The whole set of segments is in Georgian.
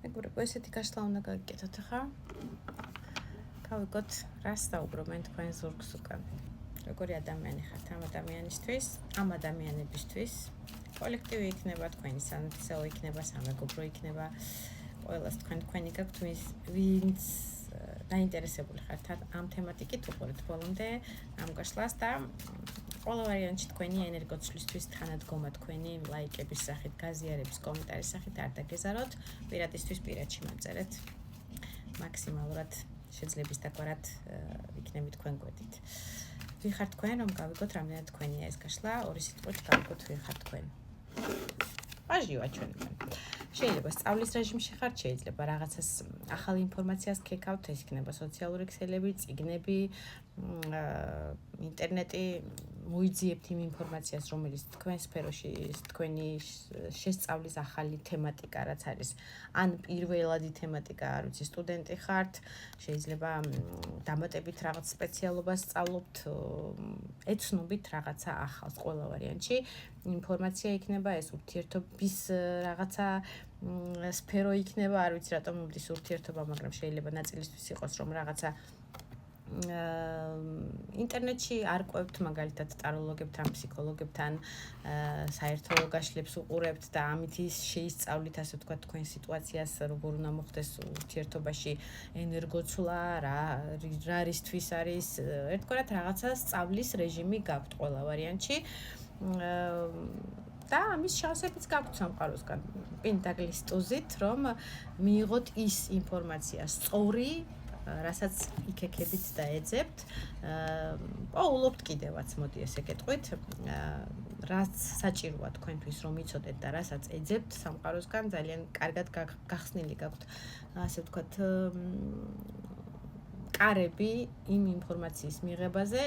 მეგობრებო, ესეთი გაშლა უნდა გაგიკეთოთ ახლა. გავიგოთ, რას საუბრობენ თქვენ ზურგს უკან. როგორი ადამიანი ხართ ამ ადამიანისთვის, ამ ადამიანებისთვის. კოლექტივი იქნება თქვენი სამეცნიერო იქნება, სამეგობრო იქნება. ყველას თქვენი გაქვთ, ვინც დაინტერესებული ხართ ამ თემატიკით, უყურეთ ბოლომდე ამ გაშლას და ყველა ვარიანტში თქვენი ენერგოცვლისთვის თანადგომა თქვენი ლაიკების სახით, გაზიარების კომენტარის სახით არ დაგეზაროთ, პირადისთვის პირადში მომწერეთ. მაქსიმალურად შეძლების დაგვარად იქნები თქვენ გვერდით. ვინ ხართ თქვენ, რომ გავიგოთ რამდენად თქვენია ეს გაშლა, ორი სიტყვით გავიგოთ ვინ ხართ თქვენ. ვაჟიოა ჩვენთან. შეიძლება სწავლის რეჟიმში ხართ, შეიძლება რაღაცას ახალი ინფორმაციას გქეკავთ, ეს იქნება სოციალური ქსელები, წიგნები, ინტერნეტი, მოიძიებთ იმ ინფორმაციას, რომელიც თქვენ სფეროში, თქვენი შესწავლის ახალი თემატიკა, რაც არის, ან პირველადი თემატიკა, არ ვიცი, სტუდენტი ხართ, შეიძლება დამატებით რაღაც სპეციალობას სწავლობთ, ეცნობით რაღაცა ახალს ყველა ვარიანტში. ინფორმაცია იქნება ეს ურთიერთობის რაღაცა სფერო იქნება, არ ვიცი რატომ მომდის ურთიერთობა, მაგრამ შეიძლება ნაწილისთვის იყოს რომ რაღაცა ინტერნეტში არკვევთ მაგალითად ტაროლოგებთან, ფსიქოლოგებთან, საერთო გაშლებს უყურებთ და ამით შეისწავლით ასე ვთქვათ თქვენ სიტუაციას, როგორ უნდა მოხდეს ურთიერთობაში ენერგოცვლა, რა რისთვის არის, ერთგვარად რაღაცა სწავლის რეჟიმი გაქვთ ყველა ვარიანტში. და ამის შანსებიც გაქვთ სამყაროსგან. პინ დაგლისტუზით, რომ მიიღოთ ის ინფორმაცია სწორი, რასაც იქექებით და ეძებთ. პოულობთ კიდევაც, მოდი ესე გეტყვით, რაც საჭიროა თქვენთვის რომ იცოდეთ და რასაც ეძებთ სამყაროსგან, ძალიან კარგად გახსნილი გაქვთ, ასე ვთქვათ, კარები იმ ინფორმაციის მიღებაზე,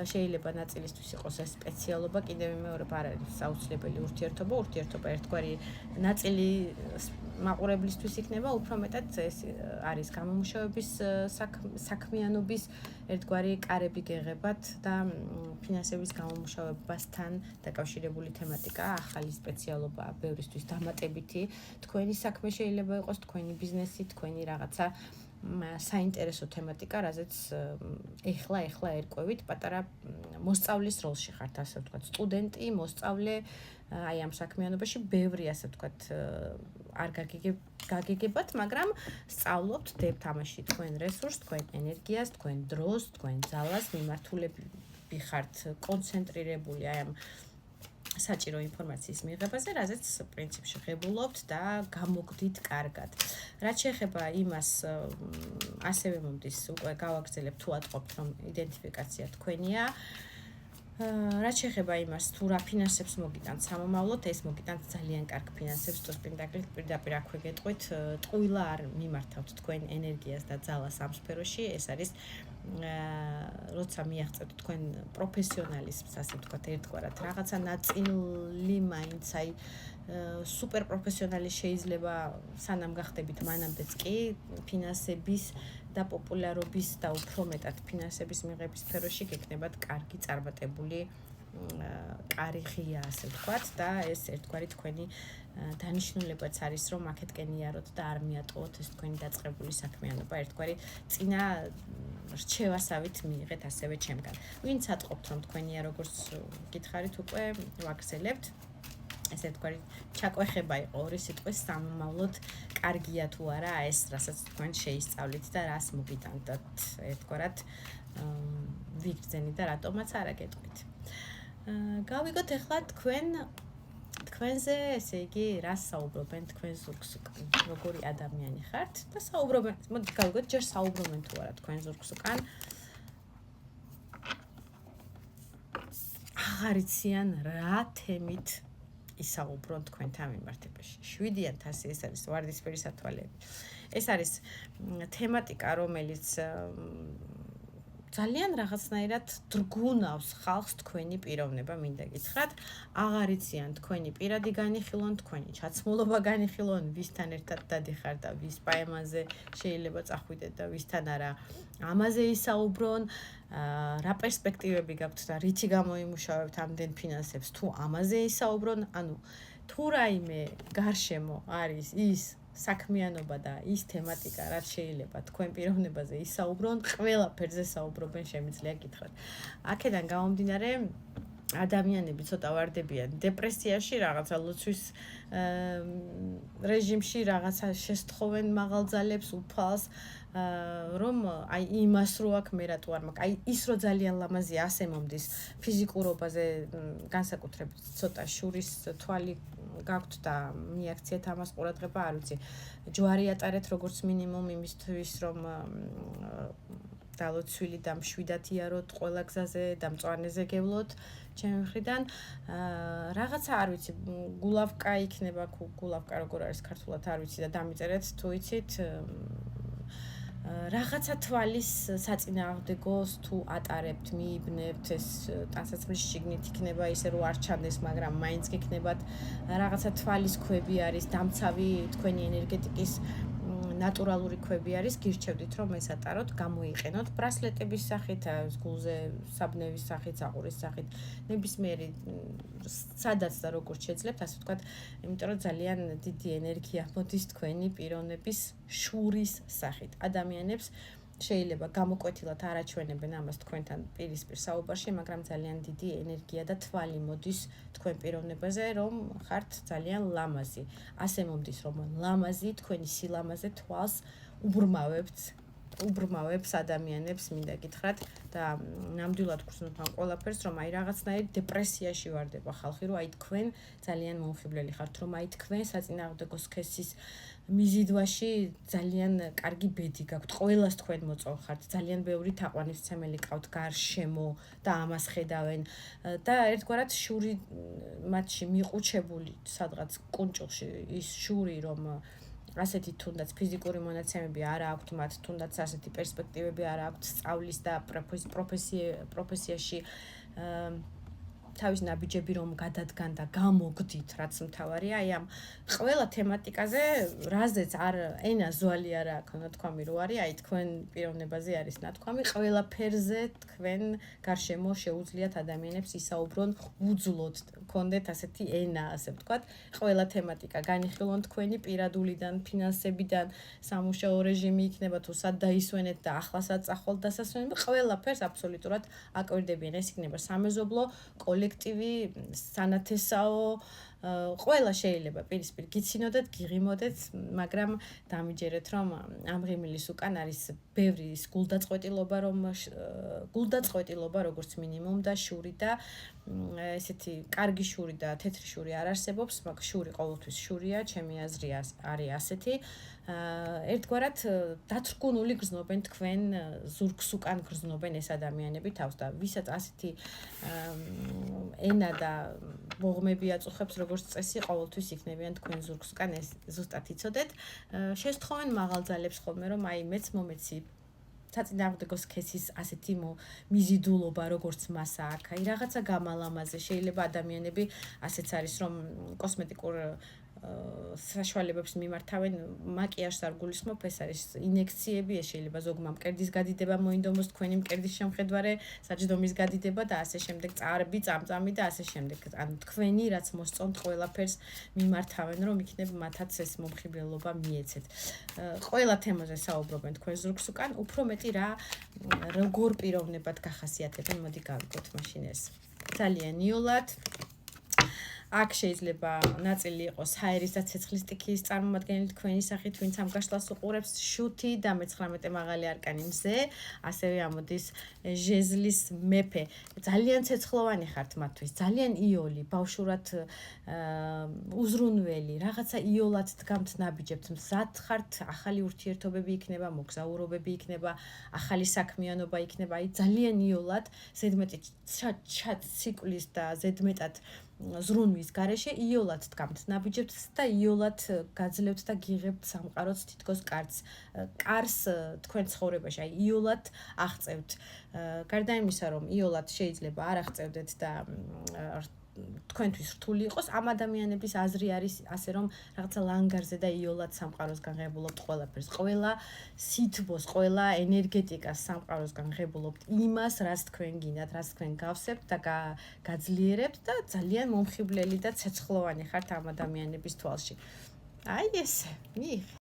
შეიძლება ნაწილისთვის იყოს ეს სპეციალობა, კიდევ მეორე არ არის საუცლებელი ურთიერთობა ერთგვარი ნაწილი მაყურებლისთვის იქნება, უფრო მეტად ეს არის გამომუშავების საქმიანობის ერთგვარი კარები გეღებათ და ფინანსების გამომუშავებასთან დაკავშირებული თემატიკა, ახალი სპეციალობა, ბევრისთვის დამატებითი, თქვენი საქმე შეიძლება იყოს, თქვენი ბიზნესი, თქვენი რაღაცა საინტერესო თემატიკა, რაზეც ეხლა ერკვევით, პატარა მოსწავლის როლში ხართ, ასე ვთქვათ, სტუდენტი, მოსწავლე, აი ამ საქმიანობაში ბევრი, ასე ვთქვათ, არ გაგიგებათ, მაგრამ სწავლობთ, დებთ ამაში თქვენ რესურსს, თქვენ ენერგიას, თქვენ დროს, თქვენ ძალას, მიმართულები ხართ კონცენტრირებული აი ამ საჭირო ინფორმაციის მიღებაზე, რაზეც პრინციპში ღებულობთ და გამოგდით კარგად. რაც შეეხება იმას, ასევე მომდის უკვე გავაგრძელებ თუ ატყობთ, რომ იდენტიფიკაცია თქვენია. რაც შეეხება იმას, თუ რა ფინანსებს მოგიტანთ სამომავლოდ, ეს მოგიტანთ ძალიან კარგ ფინანსებს, პირდაპირ აქვე გეტყვით, ტყუილა არ მიმართავთ თქვენ ენერგიას და ძალას ამ სფეროში, ეს არის როცა მიაღწევთ თქვენ პროფესიონალიზმს, ასე ვთქვათ, ერთგვარად რაღაცა ნაწილი მაინც აი სუპერ პროფესიონალი შეიძლება სანამ გახდებით მანამდეც კი ფინანსების და პოპულარობის და უფრო მეტად ფინანსების მიღების სფეროში გეკნებათ კარგი წარმატებული კარი ღია, ასე ვთქვათ, და ეს ერთგვარი თქვენი დანიშნულებაც არის, რომ აქეთკენ იაროთ და არ მიატყუოთ ეს თქვენი დაწყებული საქმიანობა, ერთგვარი წინა რჩევასავით მიიღეთ ასევე ჩემგან. ვინც ატყობთ, რომ თქვენია, როგორც გითხარით, უკვე ვაგრძელებთ. ეს ერთგვარი ჩაკვეხება იყო ორი სიტყვის სამომავლოდ კარგია თუ არა ეს, რასაც თქვენ შეისწავლით და რას მოგიტანთ ერთგვარად ვიგრძენით და რატომაც არა გეტყვით. გავიგოთ ახლა თქვენზე, ესე იგი, რას საუბრობენ თქვენ ზურგს უკან, როგორი ადამიანი ხართ და საუბრობენ, მოდი გავიგოთ, ჯერ საუბრობენ თუ არა თქვენ ზურგს უკან. აღარ იციან რა თემით ისაუბრონ თქვენთან მიმართებაში. 7-იან 1000 ეს არის ვარდისფერი სათვალეები. ეს არის თემატიკა, რომელიც ძალიან რაღაცნაირად დრგუნავს ხალხს თქვენი პიროვნება, მინდა გითხრათ, აღარ იციან თქვენი პირადი განიხილონ, თქვენი ჩაცმულობა განიხილონ, ვისთან ერთად დადიხარ და ვის პაემაზე შეიძლება წახვიდეთ და ვისთან არა. ამაზე ისაუბრონ, რა პერსპექტივები გაქვთ და რითი გამოიმუშავებთ ამდენ ფინანსებს, თუ ამაზე ისაუბრონ, ანუ თუ რაიმე გარშემო არის ის საქმიანობა და ის თემატიკა, რაც შეიძლება თქვენ პიროვნებაზე ისაუბრონ, ყველაფერზე საუბრობენ შემიძლია გითხრათ. აქედან გამომდინარე ადამიანები ცოტა ვარდებიან დეპრესიაში, რაღაცა ლოცვის რეჟიმში, რაღაცა შესთხოვენ მაღალ ძალებს, უფალს, რომ აი იმას რო აქ მე რატო არ მაქვს, აი ის რო ძალიან ლამაზია ასე მომდის ფიზიკურობაზე განსაკუთრებით ცოტა შურის თვალი გაქვთ და მიაქციეთ ამას ყურადღება, არ ვიცი. ჯვარი ატარეთ როგორც მინიმუმ იმისთვის, რომ დალოცვილი და მშვიდად იაროთ ყველა გზაზე და მწვანეზე გევლოთ ჩემი მხრიდან. რაღაცა არ ვიცი, გულავკა იქნება, გულავკა როგორ არის ქართულად არ ვიცი და დამიწერეთ თუ იცით. რაღაცა თვალის საწინააღმდეგოს თუ ატარებთ, მიიბნევთ, ეს ტანსაცმლის შიგნით იქნება ისე რომ არ ჩანდეს, მაგრამ მაინც გექნებათ რაღაცა თვალის ქვები არის, დამცავი თქვენი ენერგეტიკის ნატურალური ქვები არის, გირჩევდით რომ ეს ატაროთ, გამოიყენოთ ბრასლეტების სახით, გულზე საბნევის სახით, საყურის სახით, ნებისმიერი სადაც და როგორც შეძლებთ, ასე ვთქვათ, იმიტომ რომ ძალიან დიდი ენერგია მოდის თქვენი პიროვნების შურის სახით. ადამიანებს შეიძლება გამოკვეთილად არ აჩვენებენ ამას თქვენთან პირისპირ საუბარში, მაგრამ ძალიან დიდი ენერგია და თვალი მოდის თქვენ პიროვნებაზე, რომ ხართ ძალიან ლამაზი. ასე მომდის, რომ ლამაზი თქვენი სილამაზე თვალს უბრმავებს ადამიანებს, მინდა გითხრათ და ნამდვილად გრძნობ ამ ყველაფერს, რომ აი რაღაცნაირ დეპრესიაში ვარდება ხალხი, რომ აი თქვენ ძალიან მომხიბლელი ხართ, რომ აი თქვენ საწინააღმდეგო სქესის მიზიდვაში ძალიან კარგი ბედი გაქვთ, ყველას თქვენ მოწონხართ, ძალიან ბევრი თაყვანისმცემელი ყავთ გარშემო და ამას ხედავენ და ერთგვარად შური მათში მიყუჩებული სადღაც კუნჭულში ის შური, რომ ასეთი თუნდაც ფიზიკური მონაცემები არ აქვთ მათ, თუნდაც ასეთი პერსპექტივები არ აქვთ სწავლის და პროფესიაში თავის ნაბიჯები რომ გადადგან და გამოგდით, რაც მთავარია, აი ამ ყველა თემატიკაზე, რაზეც არ ენა ზვალი არ აქვს ნათქვამი რო არის, აი თქვენ პიროვნებაზე არის ნათქვამი, ყველაფერზე თქვენ გარშემო შეუძლიათ ადამიანებს ისაუბრონ უძლოდ, გქონდეთ ასეთი ენა, ასე ვთქვათ, ყველა თემატიკა განიხილონ თქვენი პირადულიდან, ფინანსებიდან, სამუშაო რეჟიმი იქნება თუ სად დაისვენეთ და ახლასაც ახლად დასასვენები, ყველაფერს აბსოლუტურად აკვირდებიან. ეს იქნება სამეზობლო, კოლექტივი, სანათესაო, ყველა შეიძლება პირისპირ გიცინოდეთ, გიღიმოდეთ, მაგრამ დამიჯერეთ, რომ ამ ღიმილის უკან არის ბევრი გულდაწყვეტილობა, როგორც მინიმუმ და შური და ესეთი კარგი შური და თეთრი შური არ არსებობს, მაგრამ შური ყოველთვის შურია, ჩემი აზრი არის ასეთი. ერთგვარად დათრგუნული გრძნობენ თქვენ ზურგს უკან გრძნობენ ეს ადამიანები თავს და ვისაც ასეთი ენა და ბოღმები აწუხებს როგორც წესი ყოველთვის იქნებიან თქვენ ზურგს უკან, ეს ზუსტად იცოდეთ. შესთხოვენ მაღალ ძალებს ხოლმე, რომ აი მეც მომეცი საწინააღმდეგო სქესის ასეთი მიზიდულობა, როგორც მას აქვს. აი რაღაცა გამალამაზე შეიძლება ადამიანები ასეც არის, რომ კოსმეტიკურ საშუალებებს მიმართავენ, მაკიაჟს არ გულისხმობ, ეს არის ინექციები, ეს შეიძლება ზოგმა მკერდის გადიდება მოინდომოს, თქვენი მკერდის შემხედვარე, საჯდომის გადიდება და ასე შემდეგ, წარბი, წამწამი და ასე შემდეგ. ანუ თქვენი რაც მოსწონთ ყველაფერს მიმართავენ, რომ იქნებ მათაც ეს მომხიბლელობა მიეცეთ. ყველა თემაზე საუბრობენ თქვენ ზურგს უკან, უფრო მეტი როგორ პიროვნებად გახასიათებენ, მოდი გავიგოთ მაშინ ეს. ძალიან იოლად აქ შეიძლება ნაწილი იყოს ჰაერის და ცეცხლის სტიქიის წარმომადგენელი თქვენი სახით, ვინც ამ გაშლას უყურებს, შუთი და მე-19 მაღალი არკანი მზე, ასევე ამოდის ჟეზლის მეფე. ძალიან ცეცხლოვანი ხართ მათთვის, ძალიან იოლი, ბავშვურად უზრუნველი, რაღაცა იოლად დგამთ ნაბიჯებთ, მზად ხართ, ახალი ურთიერთობები იქნება, მოგზაურობები იქნება, ახალი საქმიანობა იქნება, აი ძალიან იოლად, ზედმეტი ციკლის და ზედმეტად ზრუნვის გარეშე იოლად დგამთ ნაბიჯებს და იოლად გაძლევთ და გიღებთ სამყაროც თითქოს კარს თქვენ ცხოვრებაში, აი იოლად აღწევთ. გარდა იმისა, რომ იოლად შეიძლება არ აღწევდეთ და თქვენთვის რთული იყოს, ამ ადამიანების აზრი არის ასე, რომ რაღაცა ლანგარზე და იოლად სამყაროსგან ღებულობთ ყველაფერს, ყველა სითბოს, ყველა ენერგეტიკას სამყაროსგან ღებულობთ იმას, რაც თქვენ გინდათ, რაც თქვენ გავსებთ და გაძლიერებთ და ძალიან მომხიბლელი და ცეცხლოვანი ხართ ამ ადამიანების თვალში. აი ესე მიიღე